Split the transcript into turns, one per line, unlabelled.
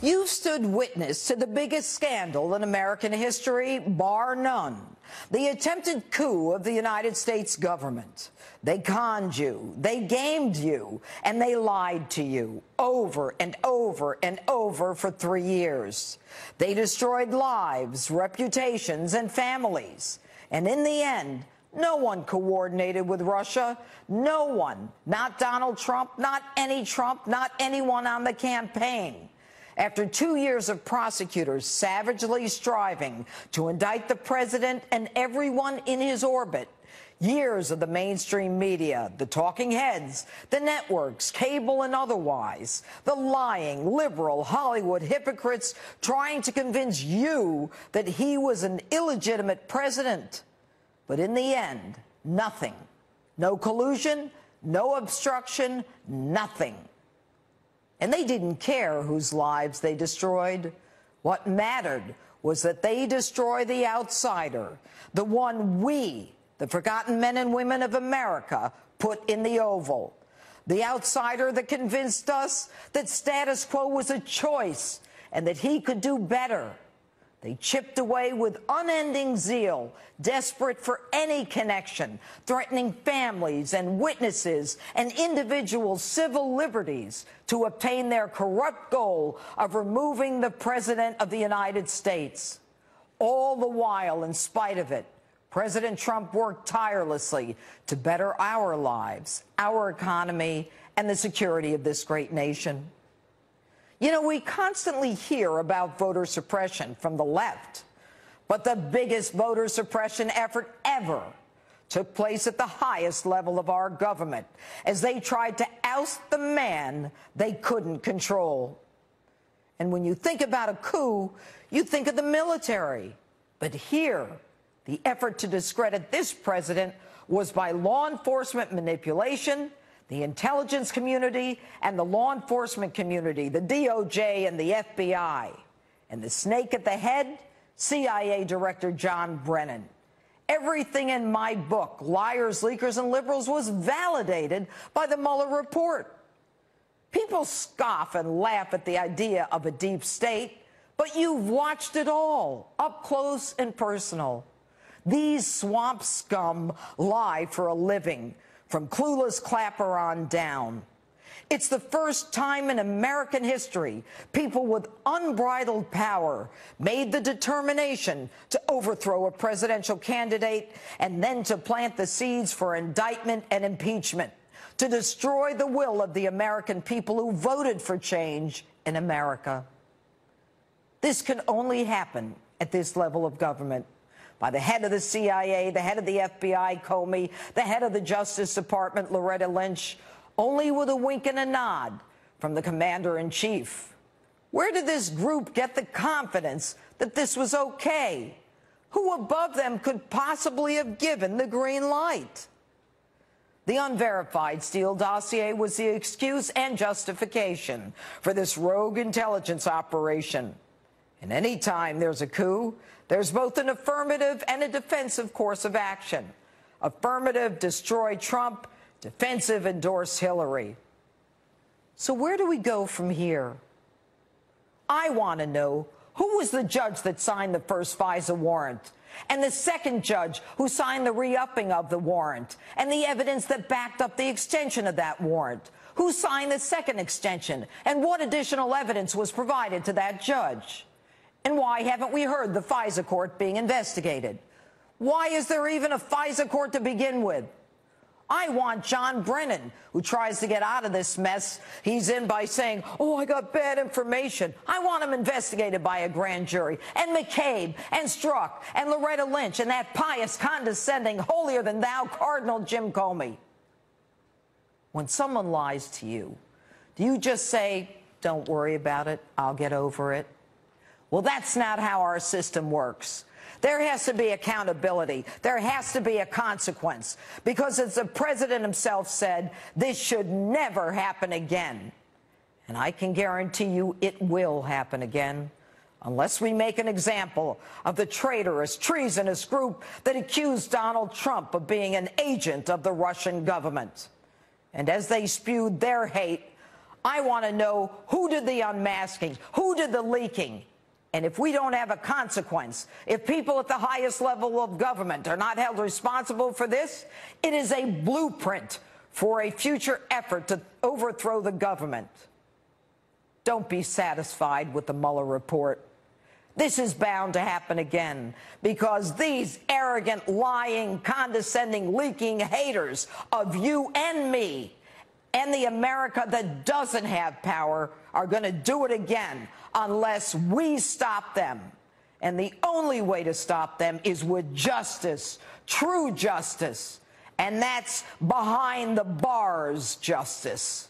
You've stood witness to the biggest scandal in American history, bar none. The attempted coup of the United States government. They conned you, they gamed you, and they lied to you over and over and over for 3 years. They destroyed lives, reputations, and families. And in the end, no one coordinated with Russia. No one. Not Donald Trump, not any Trump, not anyone on the campaign. After 2 years of prosecutors savagely striving to indict the president and everyone in his orbit, years of the mainstream media, the talking heads, the networks, cable and otherwise, the lying, liberal Hollywood hypocrites trying to convince you that he was an illegitimate president. But in the end, nothing. No collusion, no obstruction, nothing. And they didn't care whose lives they destroyed. What mattered was that they destroy the outsider, the one we, the forgotten men and women of America, put in the Oval. The outsider that convinced us that status quo was a choice and that he could do better. They chipped away with unending zeal, desperate for any connection, threatening families and witnesses and individual civil liberties to obtain their corrupt goal of removing the President of the United States. All the while, in spite of it, President Trump worked tirelessly to better our lives, our economy, and the security of this great nation. You know, we constantly hear about voter suppression from the left, but the biggest voter suppression effort ever took place at the highest level of our government as they tried to oust the man they couldn't control. And when you think about a coup, you think of the military. But here, the effort to discredit this president was by law enforcement manipulation, the intelligence community, and the law enforcement community, the DOJ and the FBI. And the snake at the head, CIA Director John Brennan. Everything in my book, Liars, Leakers, and Liberals, was validated by the Mueller report. People scoff and laugh at the idea of a deep state, but you've watched it all, up close and personal. These swamp scum lie for a living, from clueless Clapper on down. It's the first time in American history people with unbridled power made the determination to overthrow a presidential candidate and then to plant the seeds for indictment and impeachment, to destroy the will of the American people who voted for change in America. This can only happen at this level of government, by the head of the CIA, the head of the FBI, Comey, the head of the Justice Department, Loretta Lynch, only with a wink and a nod from the commander-in-chief. Where did this group get the confidence that this was okay? Who above them could possibly have given the green light? The unverified Steele dossier was the excuse and justification for this rogue intelligence operation. And any time there's a coup, there's both an affirmative and a defensive course of action. Affirmative, destroy Trump. Defensive, endorse Hillary. So where do we go from here? I want to know, who was the judge that signed the first FISA warrant? And the second judge who signed the re-upping of the warrant? And the evidence that backed up the extension of that warrant? Who signed the second extension? And what additional evidence was provided to that judge? And why haven't we heard the FISA court being investigated? Why is there even a FISA court to begin with? I want John Brennan, who tries to get out of this mess he's in by saying, oh, I got bad information. I want him investigated by a grand jury. And McCabe, and Strzok, and Loretta Lynch, and that pious, condescending, holier-than-thou Cardinal Jim Comey. When someone lies to you, do you just say, don't worry about it, I'll get over it? Well, that's not how our system works. There has to be accountability. There has to be a consequence. Because as the president himself said, this should never happen again. And I can guarantee you it will happen again, unless we make an example of the traitorous, treasonous group that accused Donald Trump of being an agent of the Russian government. And as they spewed their hate, I want to know who did the unmasking, who did the leaking. And if we don't have a consequence, if people at the highest level of government are not held responsible for this, it is a blueprint for a future effort to overthrow the government. Don't be satisfied with the Mueller report. This is bound to happen again because these arrogant, lying, condescending, leaking haters of you and me and the America that doesn't have power are going to do it again unless we stop them. And the only way to stop them is with justice, true justice. And that's behind the bars justice.